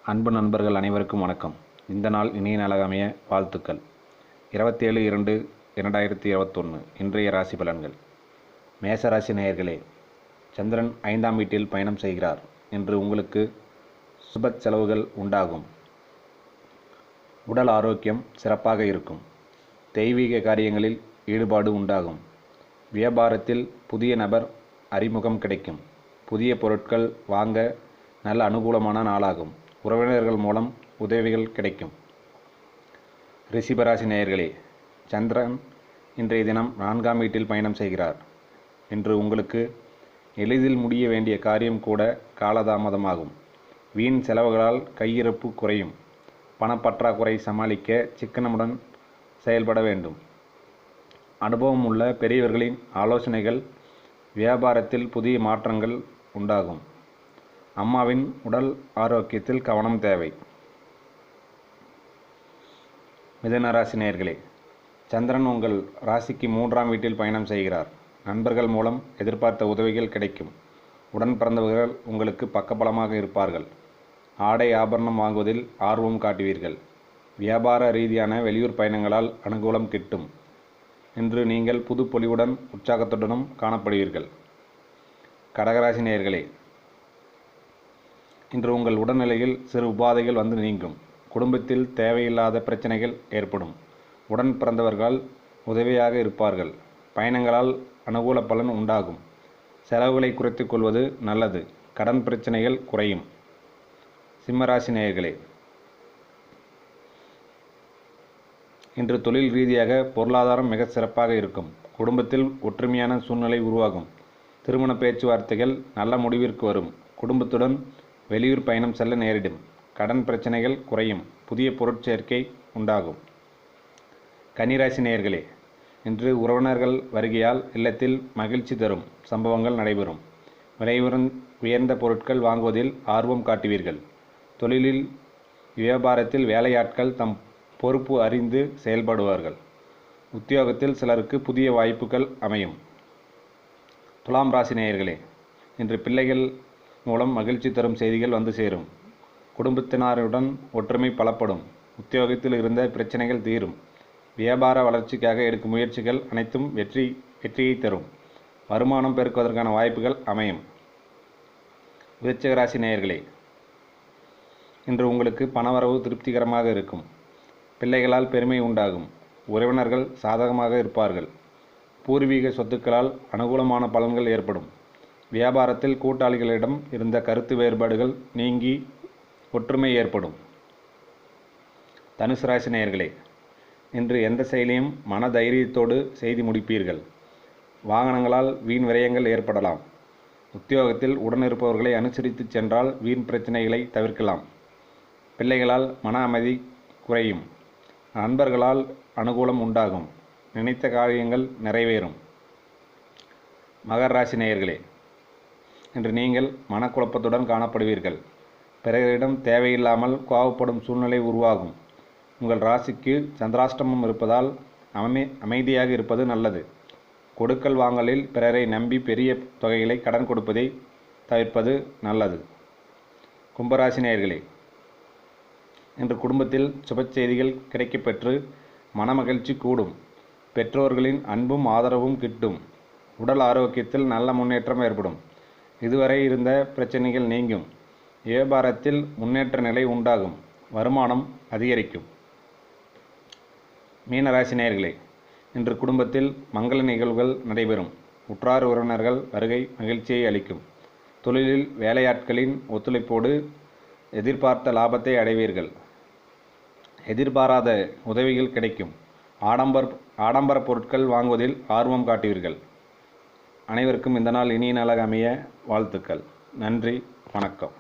அன்பு நண்பர்கள் அனைவருக்கும் வணக்கம். இந்த நாள் இனிய நாளாக அமைய வாழ்த்துக்கள். 27/2/2021 இன்றைய ராசி பலன்கள். மேசராசி நேயர்களே, சந்திரன் 5ஆம் வீட்டில் பயணம் செய்கிறார். இன்று உங்களுக்கு சுப செலவுகள் உண்டாகும். உடல் ஆரோக்கியம் சிறப்பாக இருக்கும். தெய்வீக காரியங்களில் ஈடுபாடு உண்டாகும். வியாபாரத்தில் புதிய நபர் அறிமுகம் கிடைக்கும். புதிய பொருட்கள் வாங்க நல்ல அனுகூலமான நாளாகும். உறவினர்கள் மூலம் உதவிகள் கிடைக்கும். ரிஷபராசி நேயர்களே, சந்திரன் இன்றைய தினம் 4ஆம் வீட்டில் பயணம் செய்கிறார். இன்று உங்களுக்கு எளிதில் முடிய வேண்டிய காரியம் கூட காலதாமதமாகும். வீண் செலவுகளால் கையிருப்பு குறையும். பணப்பற்றாக்குறை சமாளிக்க சிக்கனமுடன் செயல்பட வேண்டும். அனுபவம் உள்ள பெரியவர்களின் ஆலோசனைகள் வியாபாரத்தில் புதிய மாற்றங்கள் உண்டாகும். அம்மாவின் உடல் ஆரோக்கியத்தில் கவனம் தேவை. மிதுன ராசி நேயர்களே, சந்திரன் உங்கள் ராசிக்கு 3ஆம் வீட்டில் பயணம் செய்கிறார். நண்பர்கள் மூலம் எதிர்பார்த்த உதவிகள் கிடைக்கும். உடன் பிறந்தவர்கள் உங்களுக்கு பக்கபலமாக இருப்பார்கள். ஆடை ஆபரணம் வாங்குவதில் ஆர்வம் காட்டுவீர்கள். வியாபார ரீதியான வெளியூர் பயணங்களால் அனுகூலம் கிட்டும். இன்று நீங்கள் புது பொலிவுடன் உற்சாகத்துடனும் காணப்படுவீர்கள். கடகராசி நேயர்களே, இன்று உங்கள் உடல்நிலையில் சிறு உபாதைகள் வந்து நீங்கும். குடும்பத்தில் தேவையில்லாத பிரச்சனைகள் ஏற்படும். உடன் பிறந்தவர்கள் உதவியாக இருப்பார்கள். பயணங்களால் அனுகூல பலன் உண்டாகும். செலவுகளை குறைத்துக் கொள்வது நல்லது. கடன் பிரச்சனைகள் குறையும். சிம்மராசி நேயர்களே, இன்று தொழில் ரீதியாக பொருளாதாரம் மிக சிறப்பாக இருக்கும். குடும்பத்தில் ஒற்றுமையான சூழ்நிலை உருவாகும். திருமண பேச்சுவார்த்தைகள் நல்ல முடிவிற்கு வரும். குடும்பத்துடன் வெளியூர் பயணம் செல்ல நேரிடும். கடன் பிரச்சனைகள் குறையும். புதிய பொருட்சேர்க்கை உண்டாகும். கன்னிராசி நேயர்களே, இன்று உறவினர்கள் வருகையால் இல்லத்தில் மகிழ்ச்சி தரும் சம்பவங்கள் நடைபெறும். விலை உயர்ந்த பொருட்கள் வாங்குவதில் ஆர்வம் காட்டுவீர்கள். தொழிலில் வியாபாரத்தில் வேலையாட்கள் தம் பொறுப்பு அறிந்து செயல்படுவார்கள். உத்தியோகத்தில் சிலருக்கு புதிய வாய்ப்புகள் அமையும். துலாம் ராசி நேயர்களே, இன்று பிள்ளைகள் மூலம் மகிழ்ச்சி தரும் செய்திகள் வந்து சேரும். குடும்பத்தினருடன் ஒற்றுமை பலப்படும். உத்தியோகத்தில் இருந்த பிரச்சனைகள் தீரும். வியாபார வளர்ச்சிக்காக எடுக்கும் முயற்சிகள் அனைத்தும் வெற்றியை தரும். வருமானம் பெருக்குவதற்கான வாய்ப்புகள் அமையும். விருச்சிக ராசி நேயர்களே, இன்று உங்களுக்கு பணவரவு திருப்திகரமாக இருக்கும். பிள்ளைகளால் பெருமை உண்டாகும். உறவினர்கள் சாதகமாக இருப்பார்கள். பூர்வீக சொத்துக்களால் அனுகூலமான பலன்கள் ஏற்படும். வியாபாரத்தில் கூட்டாளிகளிடம் இருந்த கருத்து வேறுபாடுகள் நீங்கி ஒற்றுமை ஏற்படும். தனுசு ராசி நேயர்களே, இன்று எந்த செயலையும் மன தைரியத்தோடு செய்து முடிப்பீர்கள். வாகனங்களால் வீண் விரயங்கள் ஏற்படலாம். உத்தியோகத்தில் உடனிருப்பவர்களை அனுசரித்து சென்றால் வீண் பிரச்சனைகளை தவிர்க்கலாம். பிள்ளைகளால் மன அமைதி குறையும். நண்பர்களால் அனுகூலம் உண்டாகும். நினைத்த காரியங்கள் நிறைவேறும். மகர ராசி நேயர்களே, இன்று நீங்கள் மனக்குழப்பத்துடன் காணப்படுவீர்கள். பிறரிடம் தேவையில்லாமல் கோபப்படும் சூழ்நிலை உருவாகும். உங்கள் ராசிக்கு சந்திராஷ்டமம் இருப்பதால் அமைதியாக இருப்பது நல்லது. கொடுக்கல் வாங்கலில் பிறரை நம்பி பெரிய தொகைகளை கடன் கொடுப்பதை தவிர்ப்பது நல்லது. கும்பராசி நேயர்களே, இன்று குடும்பத்தில் சுப செய்திகள் கிடைக்கப்பெற்று மனமகிழ்ச்சி கூடும். பெற்றோர்களின் அன்பும் ஆதரவும் கிட்டும். உடல் ஆரோக்கியத்தில் நல்ல முன்னேற்றம் ஏற்படும். இதுவரை இருந்த பிரச்சனைகள் நீங்கும். வியாபாரத்தில் முன்னேற்ற நிலை உண்டாகும். வருமானம் அதிகரிக்கும். மீனராசி நேயர்களே, இன்று குடும்பத்தில் மங்கள நிகழ்வுகள் நடைபெறும். உற்றார் உறவினர்கள் வருகை மகிழ்ச்சியை அளிக்கும். தொழிலில் வேலையாட்களின் ஒத்துழைப்போடு எதிர்பார்த்த லாபத்தை அடைவீர்கள். எதிர்பாராத உதவிகள் கிடைக்கும். ஆடம்பர பொருட்கள் வாங்குவதில் ஆர்வம் காட்டுவீர்கள். அனைவருக்கும் இந்த நாள் இனிய நாளாக அமைய வாழ்த்துக்கள். நன்றி, வணக்கம்.